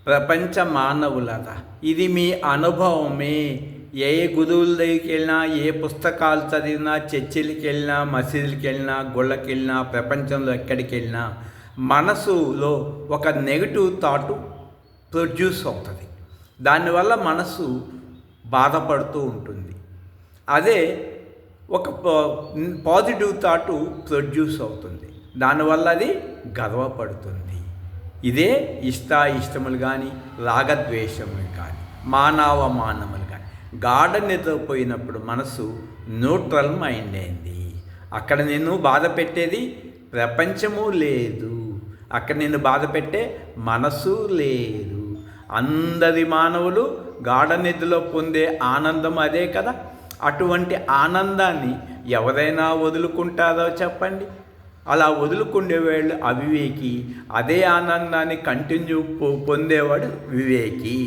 ప్రపంచ మానవులరా, ఇది మీ అనుభవమే. ఏ గురువుల దగ్గరికి వెళ్ళినా, ఏ పుస్తకాలు చదివినా, చర్చిలకి వెళ్ళినా, మసీదులకి వెళ్ళినా, గుళ్ళకి వెళ్ళినా, ప్రపంచంలో ఎక్కడికి వెళ్ళినా మనసులో ఒక నెగిటివ్ థాట్ ప్రొడ్యూస్ అవుతుంది. దానివల్ల మనసు బాధపడుతూ ఉంటుంది. అదే ఒక పాజిటివ్ థాట్ ప్రొడ్యూస్ అవుతుంది. దానివల్ల అది గర్వపడుతుంది. ఇదే ఇష్టములు కానీ, రాగద్వేషములు కానీ, మానవమానములు కానీ. గాఢ నిద్రపోయినప్పుడు మనసు న్యూట్రల్ మైండ్ అయింది. అక్కడ నిన్ను బాధ పెట్టేది ప్రపంచము లేదు, అక్కడ నిన్ను బాధ పెట్టే మనసు లేదు. అందరి మానవులు గాఢ నిద్రలో పొందే ఆనందం అదే కదా. అటువంటి ఆనందాన్ని ఎవరైనా వదులుకుంటారో చెప్పండి? అలా వదులుకునేవాళ్ళు అవివేకి, అదే ఆనందాన్ని కంటిన్యూ పొందేవాడు వివేకి.